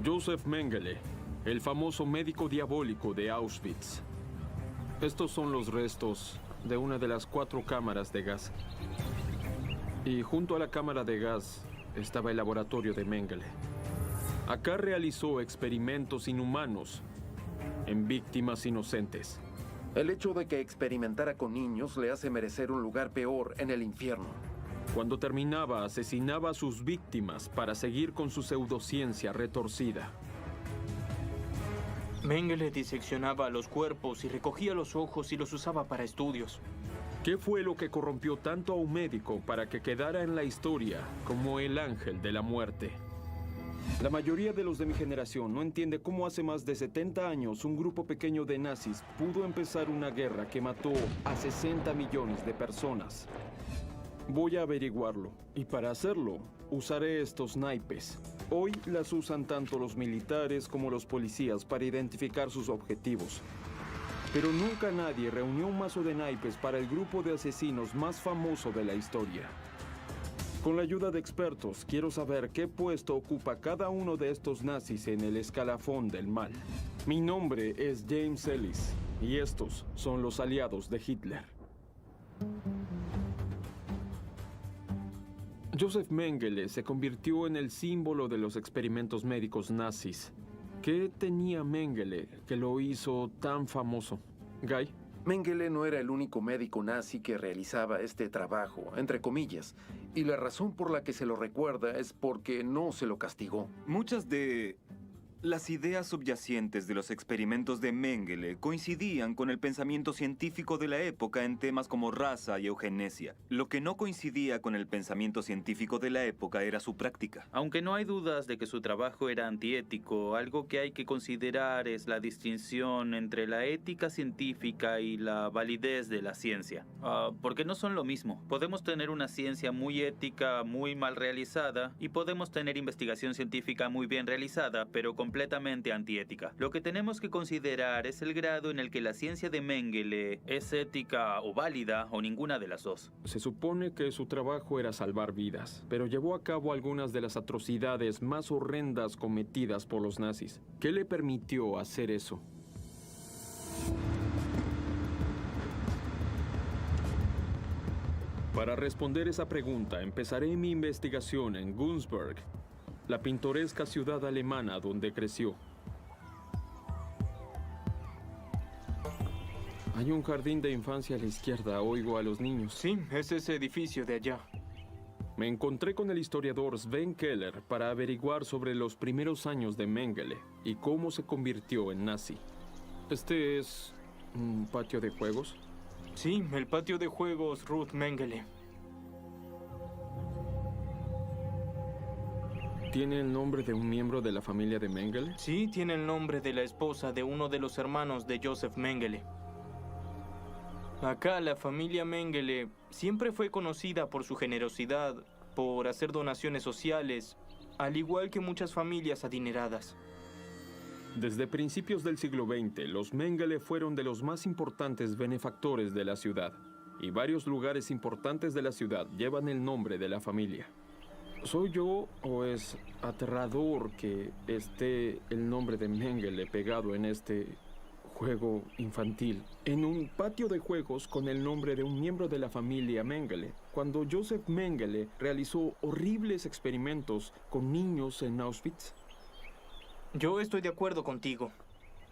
Josef Mengele, el famoso médico diabólico de Auschwitz. Estos son los restos de una de las 4 cámaras de gas. Y junto a la cámara de gas estaba el laboratorio de Mengele. Acá realizó experimentos inhumanos en víctimas inocentes. El hecho de que experimentara con niños le hace merecer un lugar peor en el infierno. Cuando terminaba, asesinaba a sus víctimas para seguir con su pseudociencia retorcida. Mengele diseccionaba los cuerpos y recogía los ojos y los usaba para estudios. ¿Qué fue lo que corrompió tanto a un médico para que quedara en la historia como el ángel de la muerte? La mayoría de los de mi generación no entiende cómo hace más de 70 años un grupo pequeño de nazis pudo empezar una guerra que mató a 60 millones de personas. Voy a averiguarlo, y para hacerlo, usaré estos naipes. Hoy las usan tanto los militares como los policías para identificar sus objetivos. Pero nunca nadie reunió un mazo de naipes para el grupo de asesinos más famoso de la historia. Con la ayuda de expertos, quiero saber qué puesto ocupa cada uno de estos nazis en el escalafón del mal. Mi nombre es James Ellis, y estos son los aliados de Hitler. Josef Mengele se convirtió en el símbolo de los experimentos médicos nazis. ¿Qué tenía Mengele que lo hizo tan famoso? Guy. Mengele no era el único médico nazi que realizaba este trabajo, entre comillas, y la razón por la que se lo recuerda es porque no se lo castigó. Muchas de las ideas subyacentes de los experimentos de Mengele coincidían con el pensamiento científico de la época en temas como raza y eugenesia. Lo que no coincidía con el pensamiento científico de la época era su práctica. Aunque no hay dudas de que su trabajo era antiético, algo que hay que considerar es la distinción entre la ética científica y la validez de la ciencia. Porque no son lo mismo. Podemos tener una ciencia muy ética, muy mal realizada, y podemos tener investigación científica muy bien realizada, pero completamente antiética. Lo que tenemos que considerar es el grado en el que la ciencia de Mengele es ética o válida o ninguna de las dos. Se supone que su trabajo era salvar vidas, pero llevó a cabo algunas de las atrocidades más horrendas cometidas por los nazis. ¿Qué le permitió hacer eso? Para responder esa pregunta, empezaré mi investigación en Günzburg, la pintoresca ciudad alemana donde creció. Hay un jardín de infancia a la izquierda, oigo a los niños. Sí, es ese edificio de allá. Me encontré con el historiador Sven Keller para averiguar sobre los primeros años de Mengele y cómo se convirtió en nazi. ¿Este es un patio de juegos? Sí, el patio de juegos Ruth Mengele. ¿Tiene el nombre de un miembro de la familia de Mengele? Sí, tiene el nombre de la esposa de uno de los hermanos de Josef Mengele. Acá la familia Mengele siempre fue conocida por su generosidad, por hacer donaciones sociales, al igual que muchas familias adineradas. Desde principios del siglo XX, los Mengele fueron de los más importantes benefactores de la ciudad, y varios lugares importantes de la ciudad llevan el nombre de la familia. ¿Soy yo o es aterrador que esté el nombre de Mengele pegado en este juego infantil, en un patio de juegos con el nombre de un miembro de la familia Mengele, cuando Josef Mengele realizó horribles experimentos con niños en Auschwitz? Yo estoy de acuerdo contigo.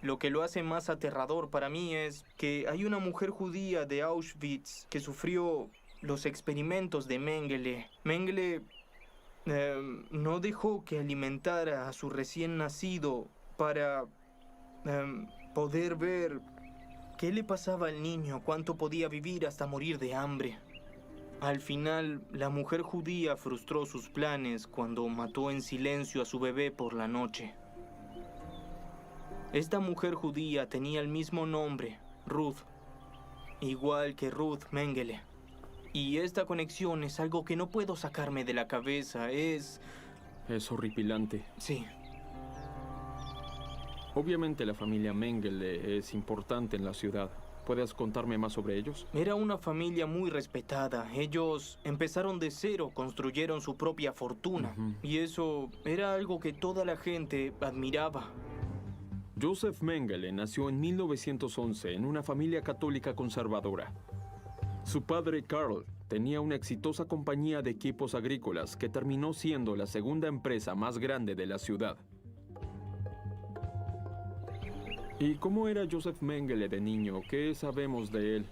Lo que lo hace más aterrador para mí es que hay una mujer judía de Auschwitz que sufrió los experimentos de Mengele. Mengele no dejó que alimentara a su recién nacido para poder ver qué le pasaba al niño, cuánto podía vivir hasta morir de hambre. Al final, la mujer judía frustró sus planes cuando mató en silencio a su bebé por la noche. Esta mujer judía tenía el mismo nombre, Ruth, igual que Ruth Mengele. Y esta conexión es algo que no puedo sacarme de la cabeza, es horripilante. Sí. Obviamente la familia Mengele es importante en la ciudad. ¿Puedes contarme más sobre ellos? Era una familia muy respetada. Ellos empezaron de cero, construyeron su propia fortuna. Y eso era algo que toda la gente admiraba. Joseph Mengele nació en 1911 en una familia católica conservadora. Su padre, Carl, tenía una exitosa compañía de equipos agrícolas que terminó siendo la segunda empresa más grande de la ciudad. ¿Y cómo era Joseph Mengele de niño? ¿Qué sabemos de él?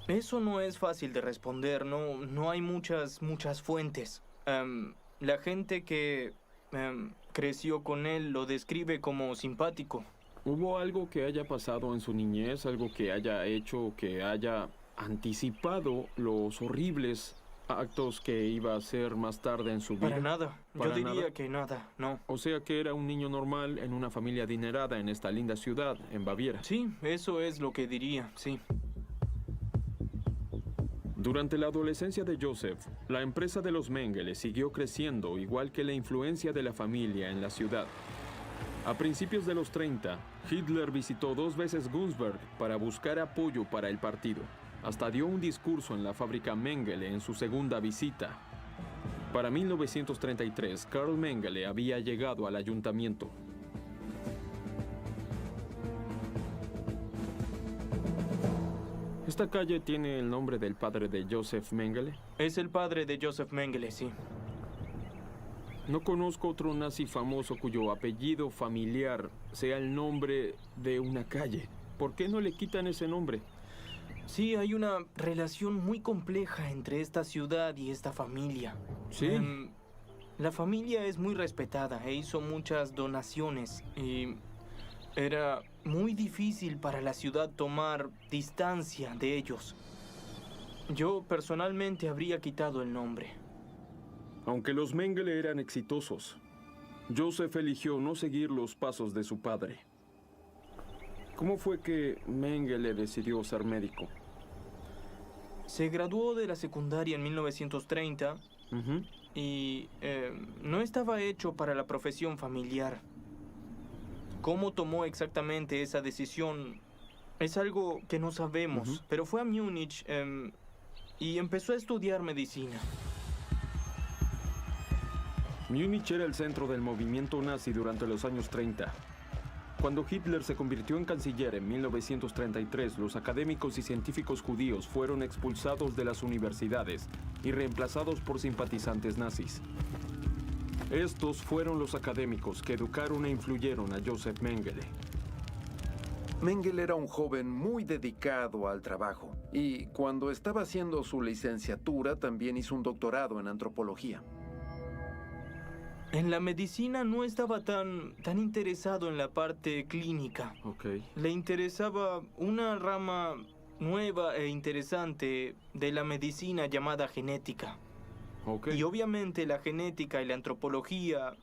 Eso no es fácil de responder, no hay muchas fuentes. La gente que creció con él lo describe como simpático. ¿Hubo algo que haya pasado en su niñez, algo que haya hecho, que haya anticipado los horribles actos que iba a hacer más tarde en su vida? Para nada. ¿Para Yo diría nada? que nada, no. O sea que era un niño normal en una familia adinerada en esta linda ciudad, en Baviera. Sí, eso es lo que diría, sí. Durante la adolescencia de Joseph, la empresa de los Mengele siguió creciendo, igual que la influencia de la familia en la ciudad. A principios de los 30, Hitler visitó 2 veces Günzburg para buscar apoyo para el partido. Hasta dio un discurso en la fábrica Mengele en su segunda visita. Para 1933, Karl Mengele había llegado al ayuntamiento. ¿Esta calle tiene el nombre del padre de Joseph Mengele? Es el padre de Joseph Mengele, sí. No conozco otro nazi famoso cuyo apellido familiar sea el nombre de una calle. ¿Por qué no le quitan ese nombre? Sí, hay una relación muy compleja entre esta ciudad y esta familia. Sí. La familia es muy respetada e hizo muchas donaciones y era muy difícil para la ciudad tomar distancia de ellos. Yo personalmente habría quitado el nombre. Aunque los Mengele eran exitosos, Joseph eligió no seguir los pasos de su padre. ¿Cómo fue que Mengele decidió ser médico? Se graduó de la secundaria en 1930 y no estaba hecho para la profesión familiar. ¿Cómo tomó exactamente esa decisión? Es algo que no sabemos, pero fue a Múnich y empezó a estudiar medicina. Múnich era el centro del movimiento nazi durante los años 30. Cuando Hitler se convirtió en canciller en 1933, los académicos y científicos judíos fueron expulsados de las universidades y reemplazados por simpatizantes nazis. Estos fueron los académicos que educaron e influyeron a Joseph Mengele. Mengele era un joven muy dedicado al trabajo y cuando estaba haciendo su licenciatura también hizo un doctorado en antropología. En la medicina no estaba tan interesado en la parte clínica. Le interesaba una rama nueva e interesante de la medicina llamada genética. Y obviamente la genética y la antropología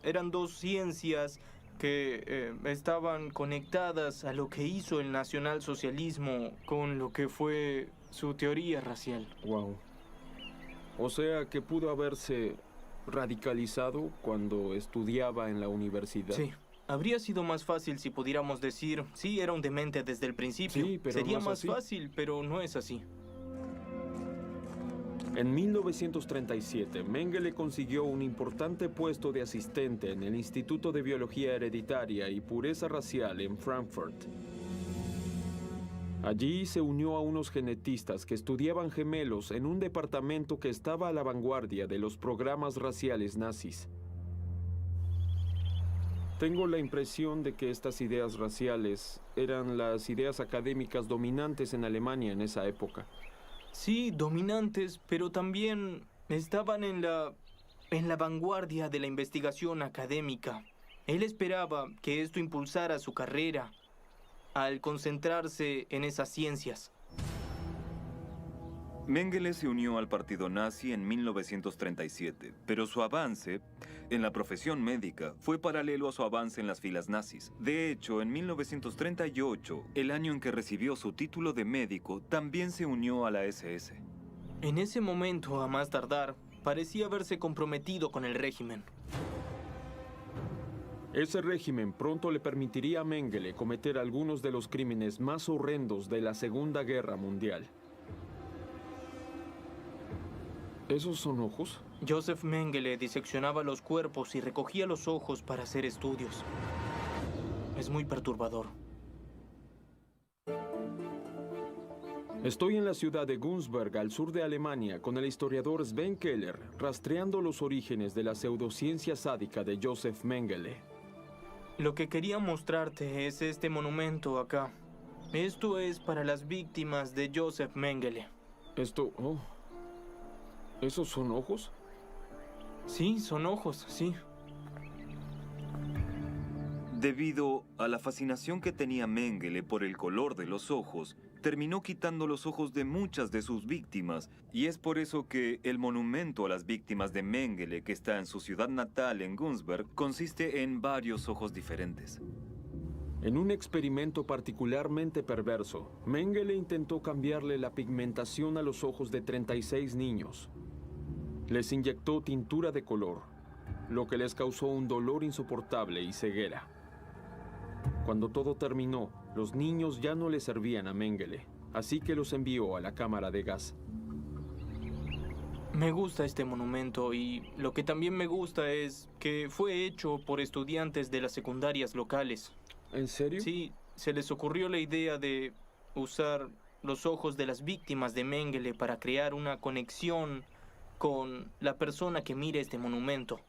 eran 2 ciencias que estaban conectadas a lo que hizo el nacionalsocialismo con lo que fue su teoría racial. Wow. O sea que pudo haberse radicalizado cuando estudiaba en la universidad. Sí. Habría sido más fácil si pudiéramos decir, sí, era un demente desde el principio. Sí, pero sería no es más así. fácil, pero no es así. En 1937, Mengele consiguió un importante puesto de asistente en el Instituto de Biología Hereditaria y Pureza Racial en Frankfurt. Allí se unió a unos genetistas que estudiaban gemelos en un departamento que estaba a la vanguardia de los programas raciales nazis. Tengo la impresión de que estas ideas raciales eran las ideas académicas dominantes en Alemania en esa época. Sí, dominantes, pero también estaban en la vanguardia de la investigación académica. Él esperaba que esto impulsara su carrera al concentrarse en esas ciencias. Mengele se unió al partido nazi en 1937, pero su avance en la profesión médica fue paralelo a su avance en las filas nazis. De hecho, en 1938, el año en que recibió su título de médico, también se unió a la SS. En ese momento, a más tardar, parecía haberse comprometido con el régimen. Ese régimen pronto le permitiría a Mengele cometer algunos de los crímenes más horrendos de la Segunda Guerra Mundial. ¿Esos son ojos? Joseph Mengele diseccionaba los cuerpos y recogía los ojos para hacer estudios. Es muy perturbador. Estoy en la ciudad de Günzburg, al sur de Alemania, con el historiador Sven Keller, rastreando los orígenes de la pseudociencia sádica de Joseph Mengele. Lo que quería mostrarte es este monumento acá. Esto es para las víctimas de Joseph Mengele. Esto... oh. ¿Esos son ojos? Sí, son ojos, sí. Debido a la fascinación que tenía Mengele por el color de los ojos, terminó quitando los ojos de muchas de sus víctimas, y es por eso que el monumento a las víctimas de Mengele, que está en su ciudad natal en Günzburg, consiste en varios ojos diferentes. En un experimento particularmente perverso, Mengele intentó cambiarle la pigmentación a los ojos de 36 niños. Les inyectó tintura de color, lo que les causó un dolor insoportable y ceguera. Cuando todo terminó, los niños ya no le servían a Mengele, así que los envió a la cámara de gas. Me gusta este monumento y lo que también me gusta es que fue hecho por estudiantes de las secundarias locales. ¿En serio? Sí, se les ocurrió la idea de usar los ojos de las víctimas de Mengele para crear una conexión con la persona que mire este monumento.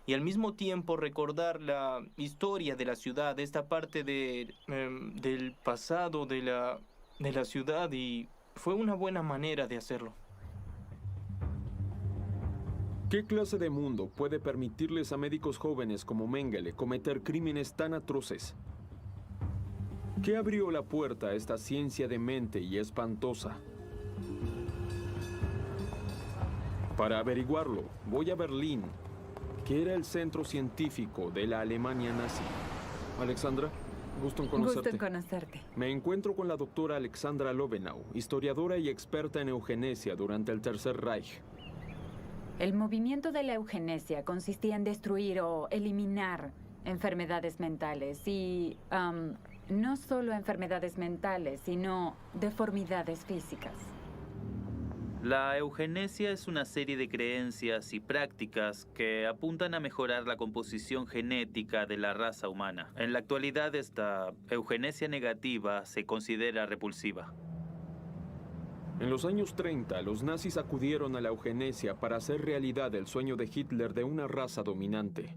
Y al mismo tiempo recordar la historia de la ciudad, esta parte del pasado de la ciudad, y fue una buena manera de hacerlo. ¿Qué clase de mundo puede permitirles a médicos jóvenes como Mengele cometer crímenes tan atroces? ¿Qué abrió la puerta a esta ciencia demente y espantosa? Para averiguarlo, voy a Berlín, que era el centro científico de la Alemania nazi. Alexandra, gusto en conocerte. Gusto en conocerte. Me encuentro con la doctora Alexandra Lobenau, historiadora y experta en eugenesia durante el Tercer Reich. El movimiento de la eugenesia consistía en destruir o eliminar enfermedades mentales y no solo enfermedades mentales, sino deformidades físicas. La eugenesia es una serie de creencias y prácticas que apuntan a mejorar la composición genética de la raza humana. En la actualidad, esta eugenesia negativa se considera repulsiva. En los años 30, los nazis acudieron a la eugenesia para hacer realidad el sueño de Hitler de una raza dominante.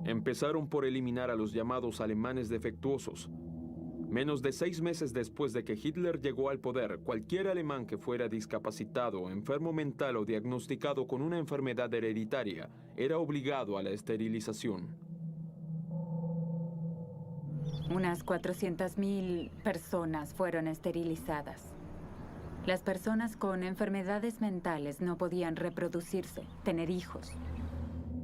Empezaron por eliminar a los llamados alemanes defectuosos. Menos de 6 meses después de que Hitler llegó al poder, cualquier alemán que fuera discapacitado, enfermo mental o diagnosticado con una enfermedad hereditaria era obligado a la esterilización. Unas 400.000 personas fueron esterilizadas. Las personas con enfermedades mentales no podían reproducirse, tener hijos.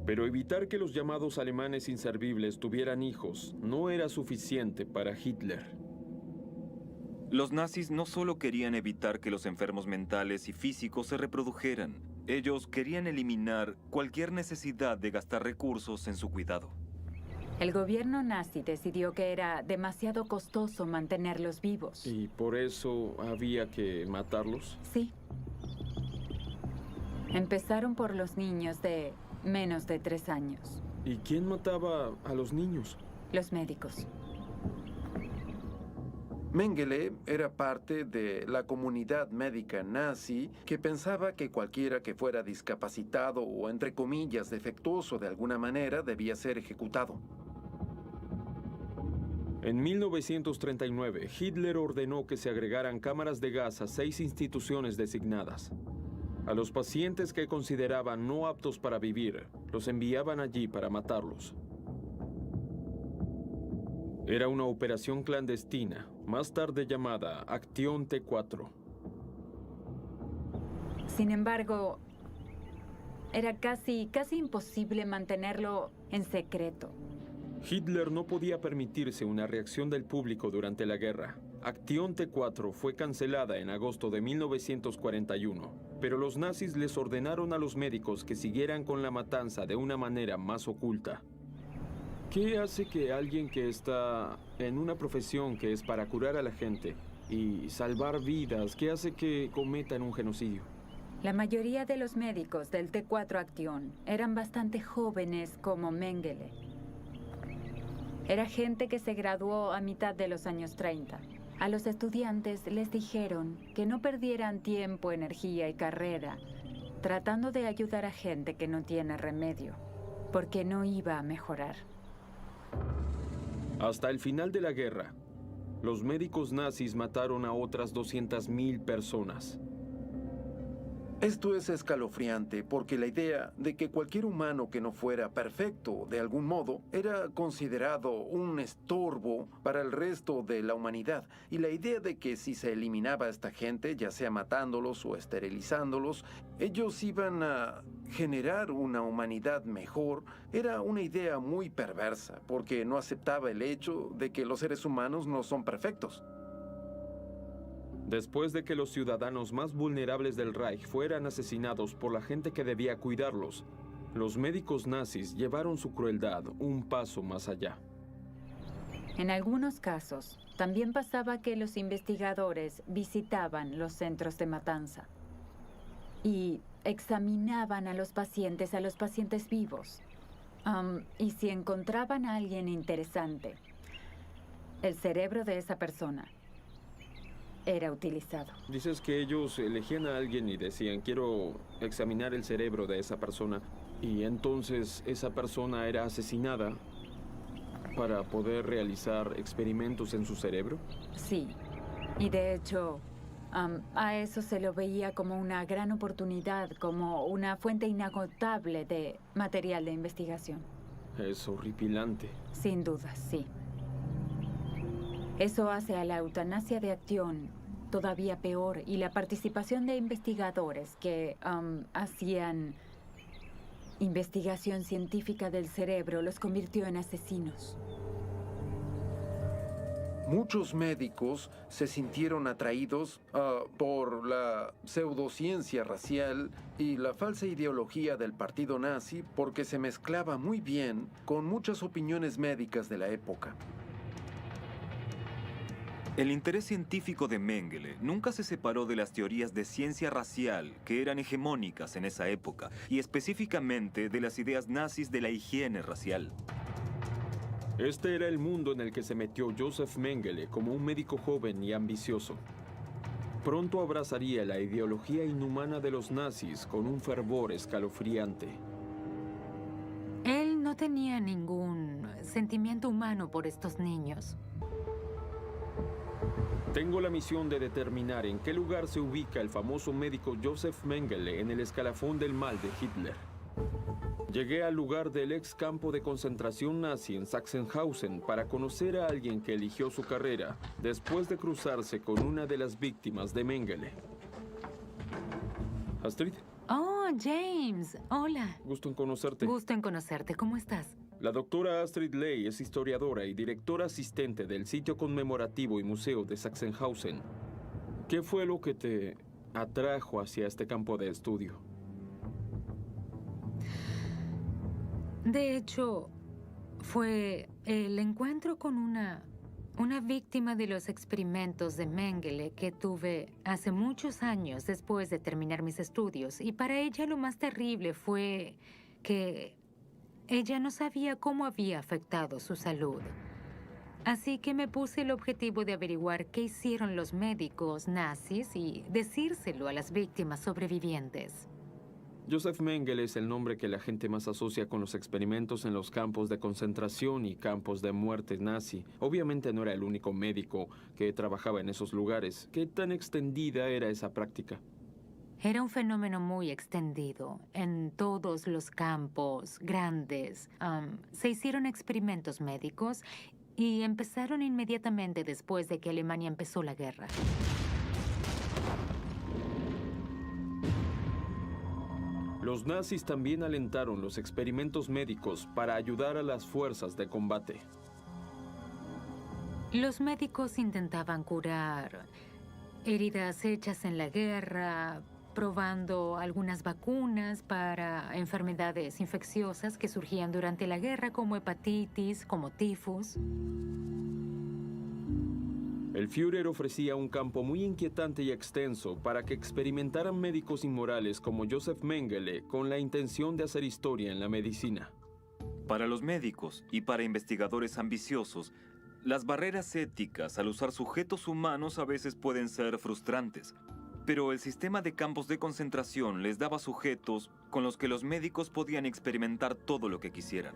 Pero evitar que los llamados alemanes inservibles tuvieran hijos no era suficiente para Hitler. Los nazis no solo querían evitar que los enfermos mentales y físicos se reprodujeran, ellos querían eliminar cualquier necesidad de gastar recursos en su cuidado. El gobierno nazi decidió que era demasiado costoso mantenerlos vivos. ¿Y por eso había que matarlos? Sí. Empezaron por los niños de menos de 3 años. ¿Y quién mataba a los niños? Los médicos. Mengele era parte de la comunidad médica nazi que pensaba que cualquiera que fuera discapacitado o, entre comillas, defectuoso de alguna manera debía ser ejecutado. En 1939, Hitler ordenó que se agregaran cámaras de gas a 6 instituciones designadas. A los pacientes que consideraban no aptos para vivir, los enviaban allí para matarlos. Era una operación clandestina, más tarde llamada Acción T4. Sin embargo, era casi imposible mantenerlo en secreto. Hitler no podía permitirse una reacción del público durante la guerra. Acción T4 fue cancelada en agosto de 1941, pero los nazis les ordenaron a los médicos que siguieran con la matanza de una manera más oculta. ¿Qué hace que alguien que está en una profesión que es para curar a la gente y salvar vidas, qué hace que cometan un genocidio? La mayoría de los médicos del T4 Acción eran bastante jóvenes como Mengele. Era gente que se graduó a mitad de los años 30. A los estudiantes les dijeron que no perdieran tiempo, energía y carrera tratando de ayudar a gente que no tiene remedio, porque no iba a mejorar. Hasta el final de la guerra, los médicos nazis mataron a otras 200.000 personas. Esto es escalofriante porque la idea de que cualquier humano que no fuera perfecto de algún modo era considerado un estorbo para el resto de la humanidad. Y la idea de que si se eliminaba a esta gente, ya sea matándolos o esterilizándolos, ellos iban a generar una humanidad mejor, era una idea muy perversa porque no aceptaba el hecho de que los seres humanos no son perfectos. Después de que los ciudadanos más vulnerables del Reich fueran asesinados por la gente que debía cuidarlos, los médicos nazis llevaron su crueldad un paso más allá. En algunos casos, también pasaba que los investigadores visitaban los centros de matanza y examinaban a los pacientes vivos. Y si encontraban a alguien interesante, el cerebro de esa persona era utilizado. Dices que ellos elegían a alguien y decían, quiero examinar el cerebro de esa persona, y entonces esa persona era asesinada para poder realizar experimentos en su cerebro. Sí, y de hecho, a eso se lo veía como una gran oportunidad, como una fuente inagotable de material de investigación. Es horripilante. Sin duda, sí. Eso hace a la eutanasia de acción todavía peor y la participación de investigadores que hacían investigación científica del cerebro los convirtió en asesinos. Muchos médicos se sintieron atraídos por la pseudociencia racial y la falsa ideología del partido nazi porque se mezclaba muy bien con muchas opiniones médicas de la época. El interés científico de Mengele nunca se separó de las teorías de ciencia racial que eran hegemónicas en esa época, y específicamente de las ideas nazis de la higiene racial. Este era el mundo en el que se metió Joseph Mengele como un médico joven y ambicioso. Pronto abrazaría la ideología inhumana de los nazis con un fervor escalofriante. Él no tenía ningún sentimiento humano por estos niños. Tengo la misión de determinar en qué lugar se ubica el famoso médico Joseph Mengele en el escalafón del mal de Hitler. Llegué al lugar del ex campo de concentración nazi en Sachsenhausen para conocer a alguien que eligió su carrera después de cruzarse con una de las víctimas de Mengele. Astrid. Oh, James. Hola. Gusto en conocerte. Gusto en conocerte. ¿Cómo estás? La doctora Astrid Ley es historiadora y directora asistente del sitio conmemorativo y museo de Sachsenhausen. ¿Qué fue lo que te atrajo hacia este campo de estudio? De hecho, fue el encuentro con una víctima de los experimentos de Mengele que tuve hace muchos años después de terminar mis estudios. Y para ella lo más terrible fue que ella no sabía cómo había afectado su salud. Así que me puse el objetivo de averiguar qué hicieron los médicos nazis y decírselo a las víctimas sobrevivientes. Joseph Mengele es el nombre que la gente más asocia con los experimentos en los campos de concentración y campos de muerte nazi. Obviamente no era el único médico que trabajaba en esos lugares. ¿Qué tan extendida era esa práctica? Era un fenómeno muy extendido. En todos los campos grandes se hicieron experimentos médicos y empezaron inmediatamente después de que Alemania empezó la guerra. Los nazis también alentaron los experimentos médicos para ayudar a las fuerzas de combate. Los médicos intentaban curar heridas hechas en la guerra, probando algunas vacunas para enfermedades infecciosas que surgían durante la guerra, como hepatitis, como tifus. El Führer ofrecía un campo muy inquietante y extenso para que experimentaran médicos inmorales como Joseph Mengele con la intención de hacer historia en la medicina. Para los médicos y para investigadores ambiciosos, las barreras éticas al usar sujetos humanos a veces pueden ser frustrantes. Pero el sistema de campos de concentración les daba sujetos con los que los médicos podían experimentar todo lo que quisieran.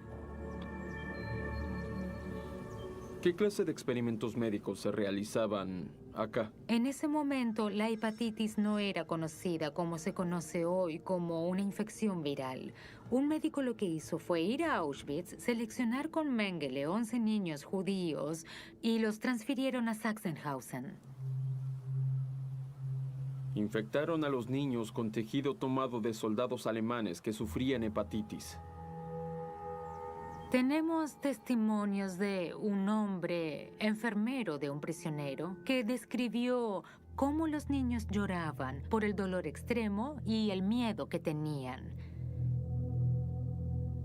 ¿Qué clase de experimentos médicos se realizaban acá? En ese momento, la hepatitis no era conocida como se conoce hoy, como una infección viral. Un médico lo que hizo fue ir a Auschwitz, seleccionar con Mengele 11 niños judíos y los transfirieron a Sachsenhausen. Infectaron a los niños con tejido tomado de soldados alemanes que sufrían hepatitis. Tenemos testimonios de un hombre enfermero de un prisionero que describió cómo los niños lloraban por el dolor extremo y el miedo que tenían.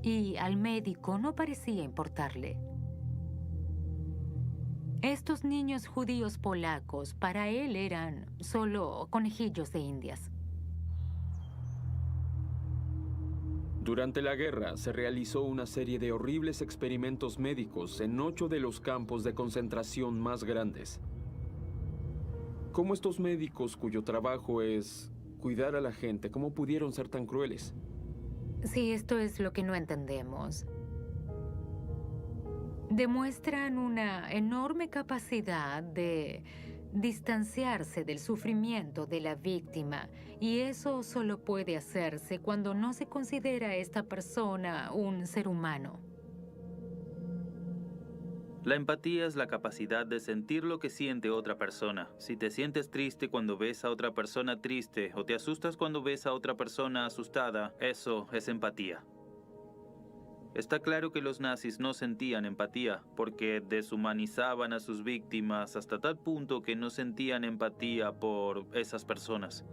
Y al médico no parecía importarle. Estos niños judíos polacos para él eran solo conejillos de indias. Durante la guerra se realizó una serie de horribles experimentos médicos en 8 de los campos de concentración más grandes. ¿Cómo estos médicos, cuyo trabajo es cuidar a la gente, cómo pudieron ser tan crueles? Sí, esto es lo que no entendemos. Demuestran una enorme capacidad de distanciarse del sufrimiento de la víctima, y eso solo puede hacerse cuando no se considera a esta persona un ser humano. La empatía es la capacidad de sentir lo que siente otra persona. Si te sientes triste cuando ves a otra persona triste o te asustas cuando ves a otra persona asustada, eso es empatía. Está claro que los nazis no sentían empatía porque deshumanizaban a sus víctimas hasta tal punto que no sentían empatía por esas personas.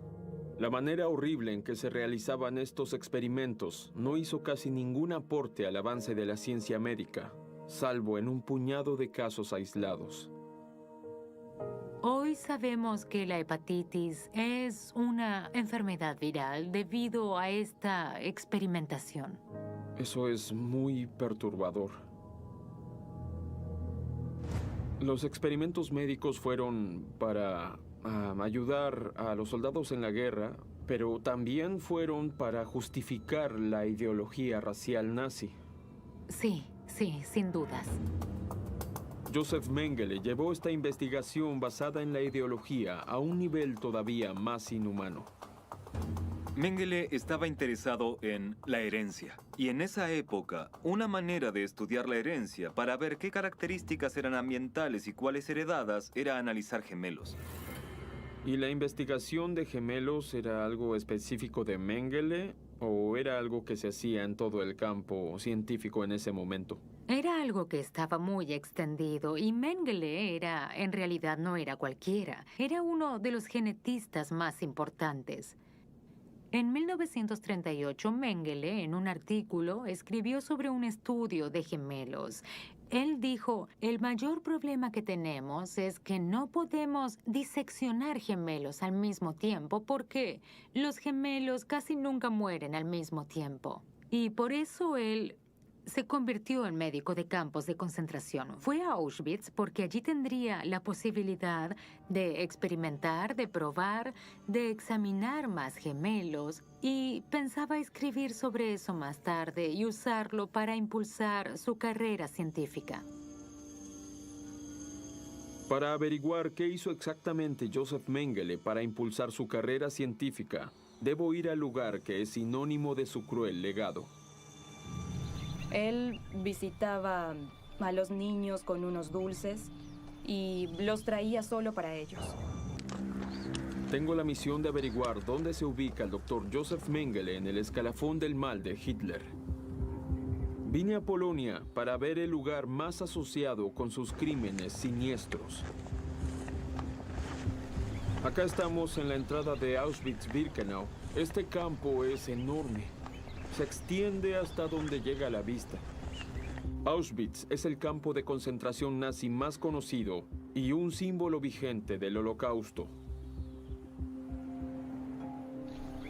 La manera horrible en que se realizaban estos experimentos no hizo casi ningún aporte al avance de la ciencia médica, salvo en un puñado de casos aislados. Hoy sabemos que la hepatitis es una enfermedad viral debido a esta experimentación. Eso es muy perturbador. Los experimentos médicos fueron para ayudar a los soldados en la guerra, pero también fueron para justificar la ideología racial nazi. Sí, sin dudas. Joseph Mengele llevó esta investigación basada en la ideología a un nivel todavía más inhumano. Mengele estaba interesado en la herencia. Y en esa época, una manera de estudiar la herencia para ver qué características eran ambientales y cuáles heredadas era analizar gemelos. ¿Y la investigación de gemelos era algo específico de Mengele o era algo que se hacía en todo el campo científico en ese momento? Era algo que estaba muy extendido y Mengele en realidad no era cualquiera. Era uno de los genetistas más importantes. En 1938, Mengele, en un artículo, escribió sobre un estudio de gemelos. Él dijo, el mayor problema que tenemos es que no podemos diseccionar gemelos al mismo tiempo porque los gemelos casi nunca mueren al mismo tiempo. Y por eso él se convirtió en médico de campos de concentración. Fue a Auschwitz porque allí tendría la posibilidad de experimentar, de probar, de examinar más gemelos y pensaba escribir sobre eso más tarde y usarlo para impulsar su carrera científica. Para averiguar qué hizo exactamente Joseph Mengele para impulsar su carrera científica, debo ir al lugar que es sinónimo de su cruel legado. Él visitaba a los niños con unos dulces y los traía solo para ellos. Tengo la misión de averiguar dónde se ubica el Dr. Joseph Mengele en el escalafón del mal de Hitler. Vine a Polonia para ver el lugar más asociado con sus crímenes siniestros. Acá estamos en la entrada de Auschwitz-Birkenau. Este campo es enorme. Se extiende hasta donde llega la vista. Auschwitz es el campo de concentración nazi más conocido y un símbolo vigente del Holocausto.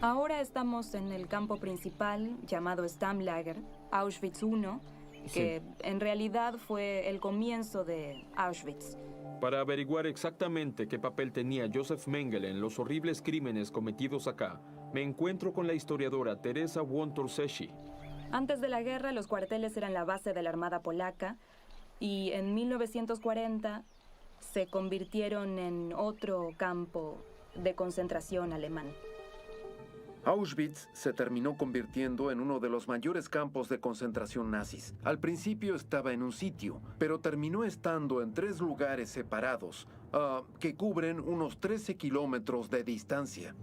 Ahora estamos en el campo principal llamado Stammlager, Auschwitz I, que en realidad fue el comienzo de Auschwitz. Para averiguar exactamente qué papel tenía Josef Mengele en los horribles crímenes cometidos acá, me encuentro con la historiadora Teresa Wątórzyski. Antes de la guerra, los cuarteles eran la base de la Armada polaca y en 1940 se convirtieron en otro campo de concentración alemán. Auschwitz se terminó convirtiendo en uno de los mayores campos de concentración nazis. Al principio estaba en un sitio, pero terminó estando en 3 lugares separados, que cubren unos 13 kilómetros de distancia.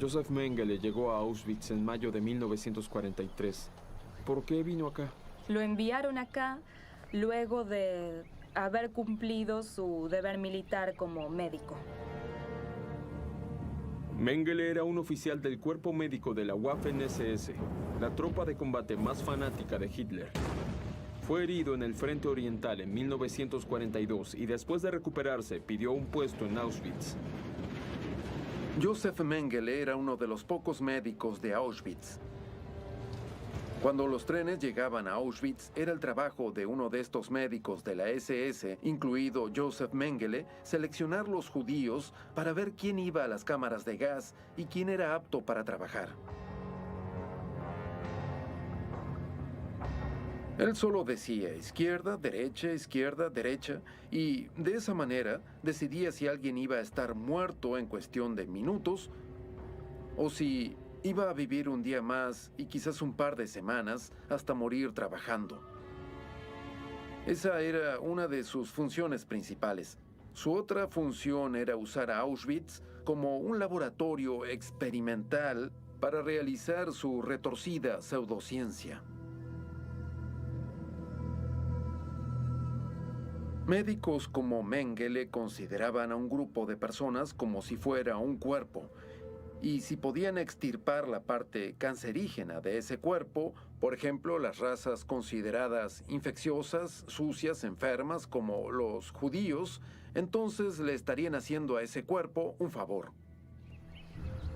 Josef Mengele llegó a Auschwitz en mayo de 1943. ¿Por qué vino acá? Lo enviaron acá luego de haber cumplido su deber militar como médico. Mengele era un oficial del cuerpo médico de la Waffen-SS, la tropa de combate más fanática de Hitler. Fue herido en el Frente Oriental en 1942 y después de recuperarse pidió un puesto en Auschwitz. Josef Mengele era uno de los pocos médicos de Auschwitz. Cuando los trenes llegaban a Auschwitz, era el trabajo de uno de estos médicos de la SS, incluido Josef Mengele, seleccionar los judíos para ver quién iba a las cámaras de gas y quién era apto para trabajar. Él solo decía izquierda, derecha, y de esa manera decidía si alguien iba a estar muerto en cuestión de minutos o si iba a vivir un día más y quizás un par de semanas hasta morir trabajando. Esa era una de sus funciones principales. Su otra función era usar a Auschwitz como un laboratorio experimental para realizar su retorcida pseudociencia. Médicos como Mengele consideraban a un grupo de personas como si fuera un cuerpo, y si podían extirpar la parte cancerígena de ese cuerpo, por ejemplo, las razas consideradas infecciosas, sucias, enfermas, como los judíos, entonces le estarían haciendo a ese cuerpo un favor.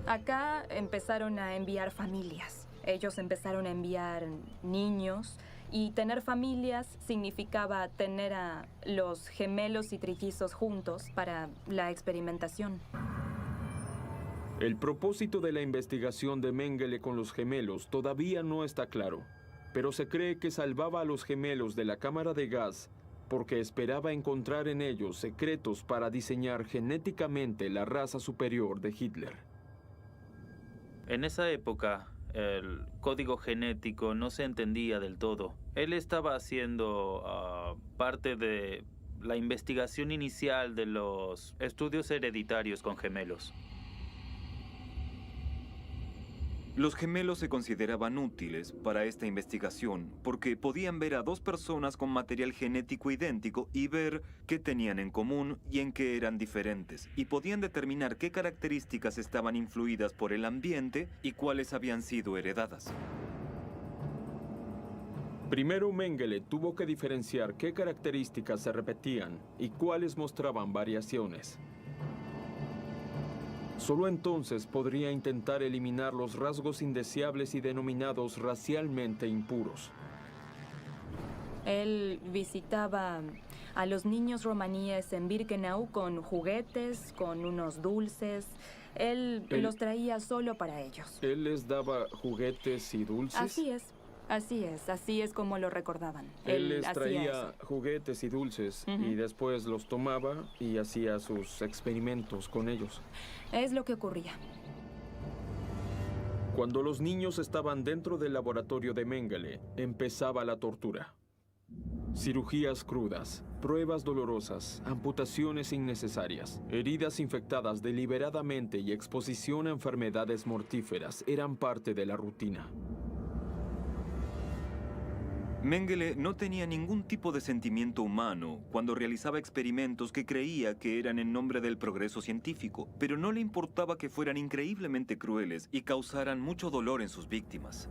Acá empezaron a enviar familias. Ellos empezaron a enviar niños, y tener familias significaba tener a los gemelos y trillizos juntos para la experimentación. El propósito de la investigación de Mengele con los gemelos todavía no está claro, pero se cree que salvaba a los gemelos de la cámara de gas porque esperaba encontrar en ellos secretos para diseñar genéticamente la raza superior de Hitler. En esa época, el código genético no se entendía del todo. Él estaba haciendo parte de la investigación inicial de los estudios hereditarios con gemelos. Los gemelos se consideraban útiles para esta investigación porque podían ver a 2 personas con material genético idéntico y ver qué tenían en común y en qué eran diferentes, y podían determinar qué características estaban influidas por el ambiente y cuáles habían sido heredadas. Primero Mengele tuvo que diferenciar qué características se repetían y cuáles mostraban variaciones. Solo entonces podría intentar eliminar los rasgos indeseables y denominados racialmente impuros. Él visitaba a los niños romaníes en Birkenau con juguetes, con unos dulces. Él los traía solo para ellos. ¿Él les daba juguetes y dulces? Así es como lo recordaban. Él les traía juguetes y dulces y después los tomaba y hacía sus experimentos con ellos. Es lo que ocurría. Cuando los niños estaban dentro del laboratorio de Mengele, empezaba la tortura. Cirugías crudas, pruebas dolorosas, amputaciones innecesarias, heridas infectadas deliberadamente y exposición a enfermedades mortíferas eran parte de la rutina. Mengele no tenía ningún tipo de sentimiento humano cuando realizaba experimentos que creía que eran en nombre del progreso científico, pero no le importaba que fueran increíblemente crueles y causaran mucho dolor en sus víctimas.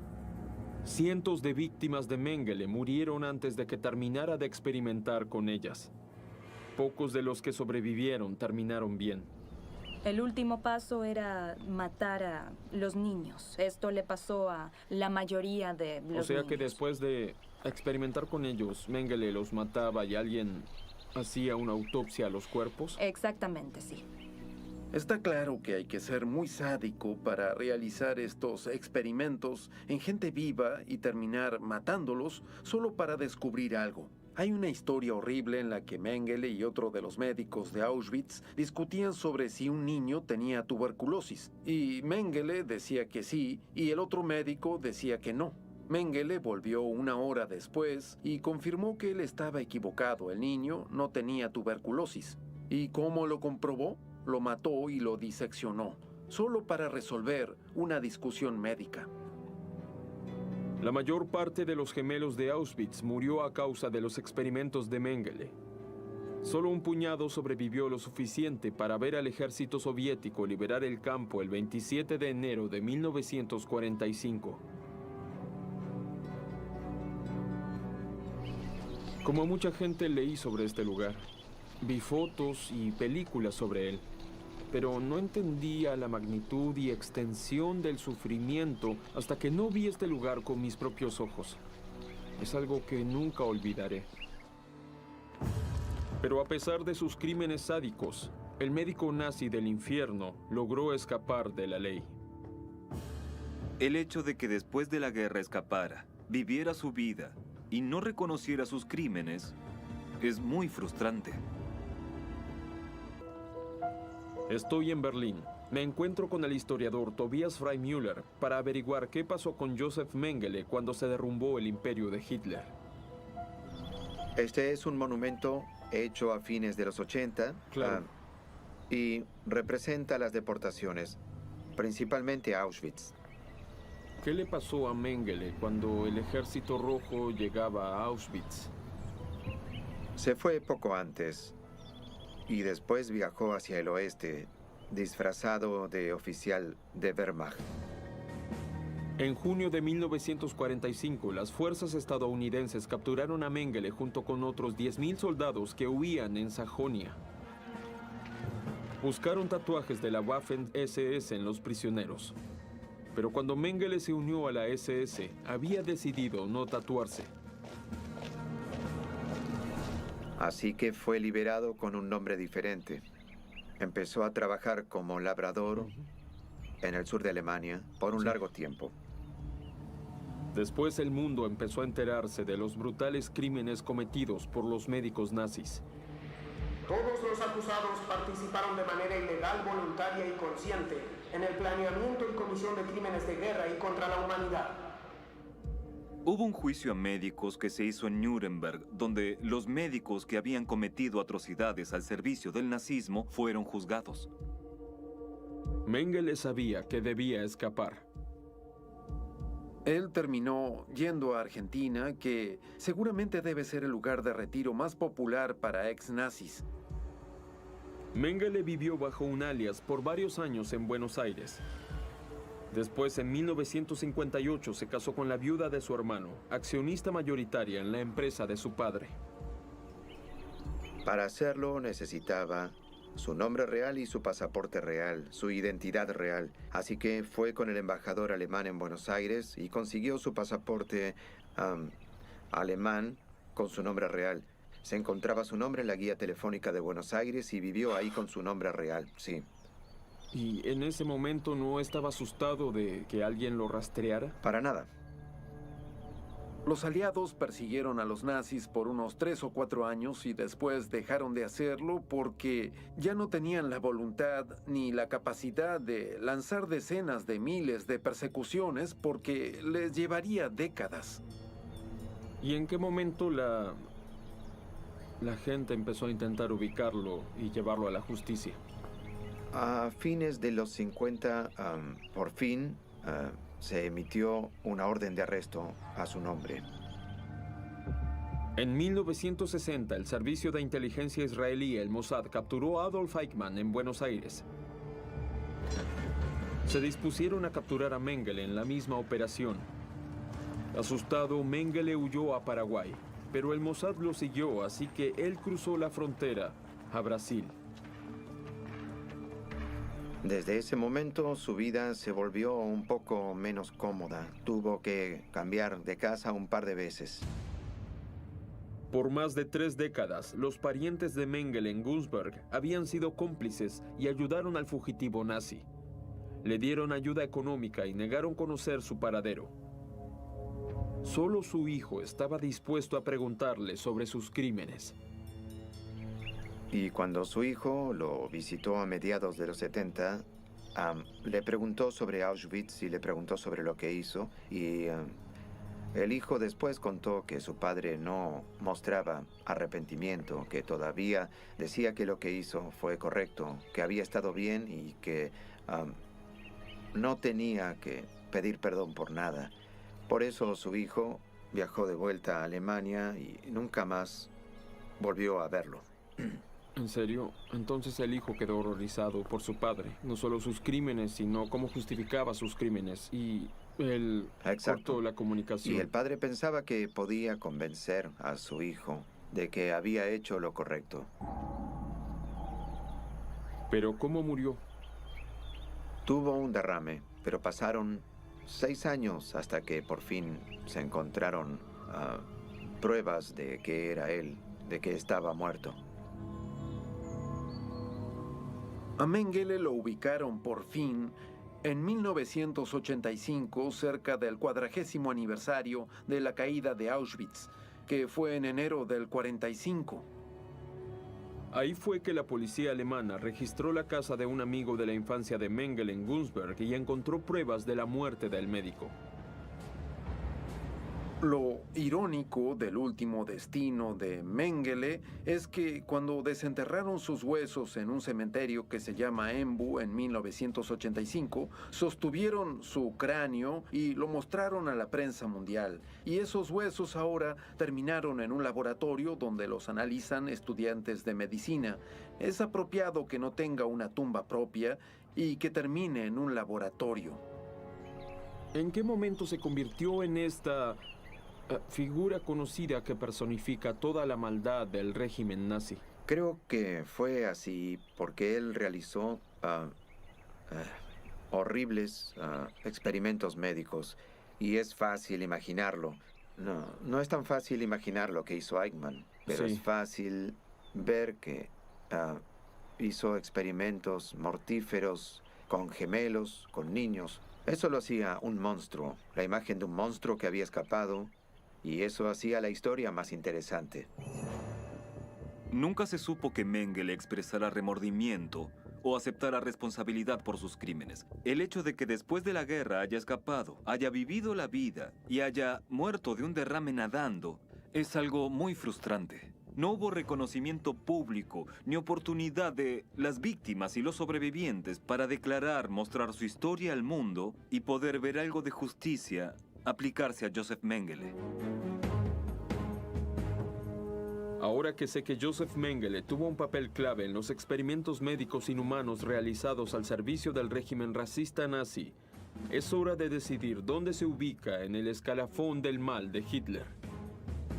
Cientos de víctimas de Mengele murieron antes de que terminara de experimentar con ellas. Pocos de los que sobrevivieron terminaron bien. El último paso era matar a los niños. Esto le pasó a la mayoría de los O sea que niños. después de experimentar con ellos, Mengele los mataba y alguien hacía una autopsia a los cuerpos. Exactamente, sí. Está claro que hay que ser muy sádico para realizar estos experimentos en gente viva y terminar matándolos solo para descubrir algo. Hay una historia horrible en la que Mengele y otro de los médicos de Auschwitz discutían sobre si un niño tenía tuberculosis. Y Mengele decía que sí y el otro médico decía que no. Mengele volvió una hora después y confirmó que él estaba equivocado. El niño no tenía tuberculosis. ¿Y cómo lo comprobó? Lo mató y lo diseccionó, solo para resolver una discusión médica. La mayor parte de los gemelos de Auschwitz murió a causa de los experimentos de Mengele. Solo un puñado sobrevivió lo suficiente para ver al ejército soviético liberar el campo el 27 de enero de 1945. Como mucha gente leí sobre este lugar, vi fotos y películas sobre él, pero no entendía la magnitud y extensión del sufrimiento hasta que no vi este lugar con mis propios ojos. Es algo que nunca olvidaré. Pero a pesar de sus crímenes sádicos, el médico nazi del infierno logró escapar de la ley. El hecho de que después de la guerra escapara, viviera su vida y no reconociera sus crímenes es muy frustrante. Estoy en Berlín. Me encuentro con el historiador Tobias Freimüller para averiguar qué pasó con Josef Mengele cuando se derrumbó el imperio de Hitler. Este es un monumento hecho a fines de los 80 Claro. Y representa las deportaciones, principalmente a Auschwitz. ¿Qué le pasó a Mengele cuando el Ejército Rojo llegaba a Auschwitz? Se fue poco antes y después viajó hacia el oeste, disfrazado de oficial de Wehrmacht. En junio de 1945, las fuerzas estadounidenses capturaron a Mengele junto con otros 10.000 soldados que huían en Sajonia. Buscaron tatuajes de la Waffen-SS en los prisioneros. Pero cuando Mengele se unió a la SS, había decidido no tatuarse. Así que fue liberado con un nombre diferente. Empezó a trabajar como labrador en el sur de Alemania por un largo tiempo. Después el mundo empezó a enterarse de los brutales crímenes cometidos por los médicos nazis. Todos los acusados participaron de manera ilegal, voluntaria y consciente en el planeamiento y comisión de crímenes de guerra y contra la humanidad. Hubo un juicio a médicos que se hizo en Nuremberg, donde los médicos que habían cometido atrocidades al servicio del nazismo fueron juzgados. Mengele sabía que debía escapar. Él terminó yendo a Argentina, que seguramente debe ser el lugar de retiro más popular para ex-nazis. Mengele vivió bajo un alias por varios años en Buenos Aires. Después, en 1958, se casó con la viuda de su hermano, accionista mayoritaria en la empresa de su padre. Para hacerlo necesitaba su nombre real y su pasaporte real, su identidad real. Así que fue con el embajador alemán en Buenos Aires y consiguió su pasaporte alemán con su nombre real. Se encontraba su nombre en la guía telefónica de Buenos Aires y vivió ahí con su nombre real, sí. ¿Y en ese momento no estaba asustado de que alguien lo rastreara? Para nada. Los aliados persiguieron a los nazis por unos 3 o 4 años y después dejaron de hacerlo porque ya no tenían la voluntad ni la capacidad de lanzar decenas de miles de persecuciones porque les llevaría décadas. ¿Y en qué momento la gente empezó a intentar ubicarlo y llevarlo a la justicia? A fines de los 50, por fin, se emitió una orden de arresto a su nombre. En 1960, el Servicio de Inteligencia israelí, el Mossad, capturó a Adolf Eichmann en Buenos Aires. Se dispusieron a capturar a Mengele en la misma operación. Asustado, Mengele huyó a Paraguay, pero el Mossad lo siguió, así que él cruzó la frontera a Brasil. Desde ese momento su vida se volvió un poco menos cómoda. Tuvo que cambiar de casa un par de veces. Por más de 3 décadas, los parientes de Mengele en Günzburg habían sido cómplices y ayudaron al fugitivo nazi. Le dieron ayuda económica y negaron conocer su paradero. Solo su hijo estaba dispuesto a preguntarle sobre sus crímenes. Y cuando su hijo lo visitó a mediados de los 70, le preguntó sobre Auschwitz y le preguntó sobre lo que hizo. Y el hijo después contó que su padre no mostraba arrepentimiento, que todavía decía que lo que hizo fue correcto, que había estado bien y que no tenía que pedir perdón por nada. Por eso su hijo viajó de vuelta a Alemania y nunca más volvió a verlo. ¿En serio? Entonces el hijo quedó horrorizado por su padre. No solo sus crímenes, sino cómo justificaba sus crímenes. Y él cortó la comunicación. Y el padre pensaba que podía convencer a su hijo de que había hecho lo correcto. ¿Pero cómo murió? Tuvo un derrame, pero pasaron 6 años hasta que por fin se encontraron pruebas de que era él, de que estaba muerto. A Mengele lo ubicaron por fin en 1985, cerca del 40º aniversario de la caída de Auschwitz, que fue en enero del 45. Ahí fue que la policía alemana registró la casa de un amigo de la infancia de Mengele en Günzburg y encontró pruebas de la muerte del médico. Lo irónico del último destino de Mengele es que cuando desenterraron sus huesos en un cementerio que se llama Embu en 1985, sostuvieron su cráneo y lo mostraron a la prensa mundial. Y esos huesos ahora terminaron en un laboratorio donde los analizan estudiantes de medicina. Es apropiado que no tenga una tumba propia y que termine en un laboratorio. ¿En qué momento se convirtió en esta figura conocida que personifica toda la maldad del régimen nazi? Creo que fue así porque él realizó horribles experimentos médicos y es fácil imaginarlo. No es tan fácil imaginar lo que hizo Eichmann, pero sí. Es fácil ver que hizo experimentos mortíferos con gemelos, con niños. Eso lo hacía un monstruo, la imagen de un monstruo que había escapado. Y eso hacía la historia más interesante. Nunca se supo que Mengele expresara remordimiento o aceptara responsabilidad por sus crímenes. El hecho de que después de la guerra haya escapado, haya vivido la vida y haya muerto de un derrame nadando es algo muy frustrante. No hubo reconocimiento público ni oportunidad de las víctimas y los sobrevivientes para declarar, mostrar su historia al mundo y poder ver algo de justicia aplicarse a Joseph Mengele. Ahora que sé que Joseph Mengele tuvo un papel clave en los experimentos médicos inhumanos realizados al servicio del régimen racista nazi, es hora de decidir dónde se ubica en el escalafón del mal de Hitler.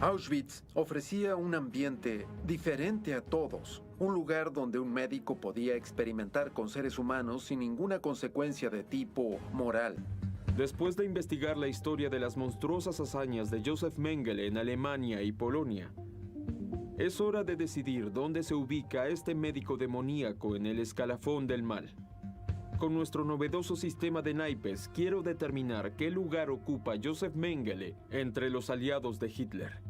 Auschwitz ofrecía un ambiente diferente a todos, un lugar donde un médico podía experimentar con seres humanos sin ninguna consecuencia de tipo moral. Después de investigar la historia de las monstruosas hazañas de Joseph Mengele en Alemania y Polonia, es hora de decidir dónde se ubica este médico demoníaco en el escalafón del mal. Con nuestro novedoso sistema de naipes, quiero determinar qué lugar ocupa Joseph Mengele entre los aliados de Hitler.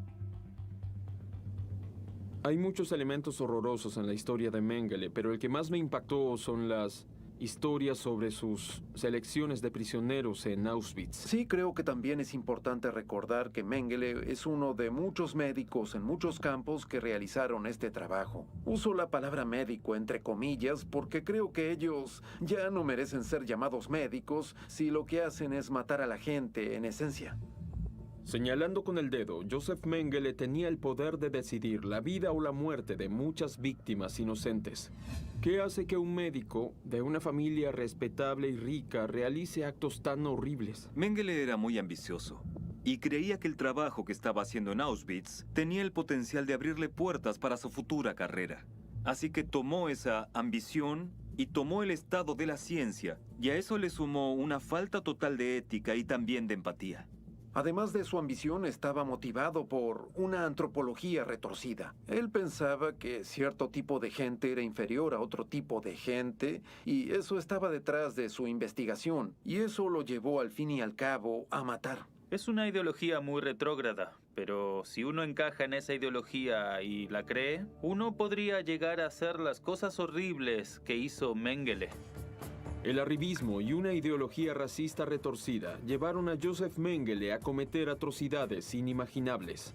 Hay muchos elementos horrorosos en la historia de Mengele, pero el que más me impactó son las historias sobre sus selecciones de prisioneros en Auschwitz. Sí, creo que también es importante recordar que Mengele es uno de muchos médicos en muchos campos que realizaron este trabajo. Uso la palabra médico entre comillas porque creo que ellos ya no merecen ser llamados médicos si lo que hacen es matar a la gente en esencia. Señalando con el dedo, Joseph Mengele tenía el poder de decidir la vida o la muerte de muchas víctimas inocentes. ¿Qué hace que un médico de una familia respetable y rica realice actos tan horribles? Mengele era muy ambicioso y creía que el trabajo que estaba haciendo en Auschwitz tenía el potencial de abrirle puertas para su futura carrera. Así que tomó esa ambición y tomó el estado de la ciencia, y a eso le sumó una falta total de ética y también de empatía. Además de su ambición, estaba motivado por una antropología retorcida. Él pensaba que cierto tipo de gente era inferior a otro tipo de gente, y eso estaba detrás de su investigación, y eso lo llevó al fin y al cabo a matar. Es una ideología muy retrógrada, pero si uno encaja en esa ideología y la cree, uno podría llegar a hacer las cosas horribles que hizo Mengele. El arribismo y una ideología racista retorcida llevaron a Joseph Mengele a cometer atrocidades inimaginables.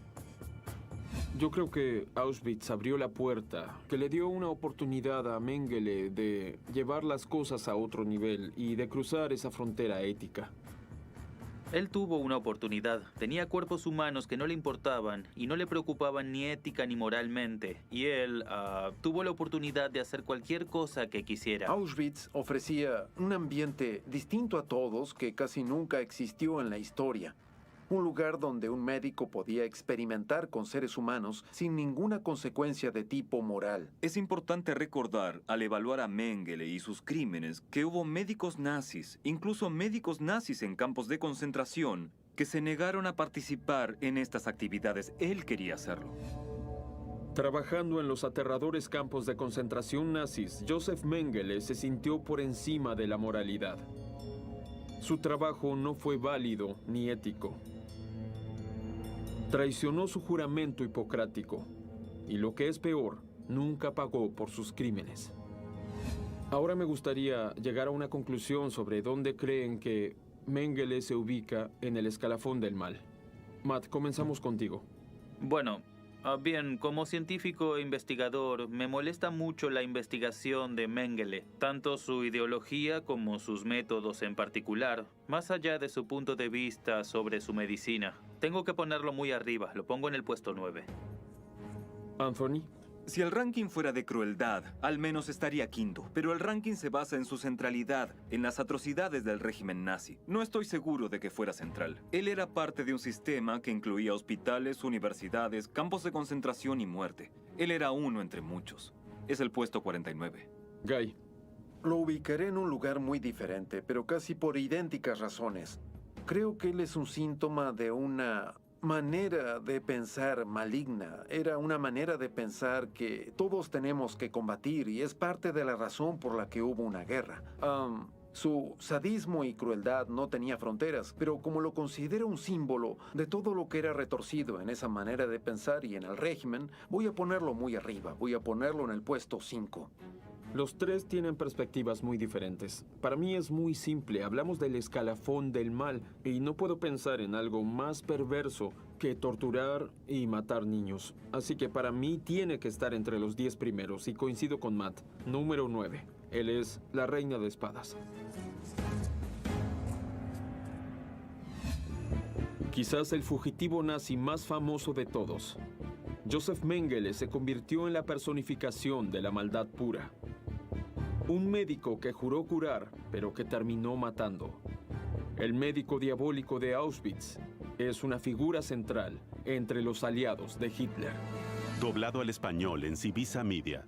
Yo creo que Auschwitz abrió la puerta, que le dio una oportunidad a Mengele de llevar las cosas a otro nivel y de cruzar esa frontera ética. Él tuvo una oportunidad. Tenía cuerpos humanos que no le importaban y no le preocupaban ni ética ni moralmente. Y él tuvo la oportunidad de hacer cualquier cosa que quisiera. Auschwitz ofrecía un ambiente distinto a todos que casi nunca existió en la historia. Un lugar donde un médico podía experimentar con seres humanos sin ninguna consecuencia de tipo moral. Es importante recordar, al evaluar a Mengele y sus crímenes, que hubo médicos nazis, incluso médicos nazis en campos de concentración, que se negaron a participar en estas actividades. Él quería hacerlo. Trabajando en los aterradores campos de concentración nazis, Joseph Mengele se sintió por encima de la moralidad. Su trabajo no fue válido ni ético. Traicionó su juramento hipocrático y, lo que es peor, nunca pagó por sus crímenes. Ahora me gustaría llegar a una conclusión sobre dónde creen que Mengele se ubica en el escalafón del mal. Matt, comenzamos contigo. Bueno, bien, como científico e investigador, me molesta mucho la investigación de Mengele, tanto su ideología como sus métodos en particular, más allá de su punto de vista sobre su medicina. Tengo que ponerlo muy arriba, lo pongo en el puesto 9. Anthony. Si el ranking fuera de crueldad, al menos estaría quinto, pero el ranking se basa en su centralidad, en las atrocidades del régimen nazi. No estoy seguro de que fuera central. Él era parte de un sistema que incluía hospitales, universidades, campos de concentración y muerte. Él era uno entre muchos. Es el puesto 49. Guy. Lo ubicaré en un lugar muy diferente, pero casi por idénticas razones. Creo que él es un síntoma de una manera de pensar maligna. Era una manera de pensar que todos tenemos que combatir y es parte de la razón por la que hubo una guerra. Su sadismo y crueldad no tenía fronteras, pero como lo considero un símbolo de todo lo que era retorcido en esa manera de pensar y en el régimen, voy a ponerlo muy arriba, voy a ponerlo en el puesto 5. Los tres tienen perspectivas muy diferentes. Para mí es muy simple, hablamos del escalafón del mal y no puedo pensar en algo más perverso que torturar y matar niños. Así que para mí tiene que estar entre los 10 primeros y coincido con Matt. Número 9. Él es la reina de espadas. Quizás el fugitivo nazi más famoso de todos. Joseph Mengele se convirtió en la personificación de la maldad pura. Un médico que juró curar, pero que terminó matando. El médico diabólico de Auschwitz es una figura central entre los aliados de Hitler. Doblado al español en Civisa Media.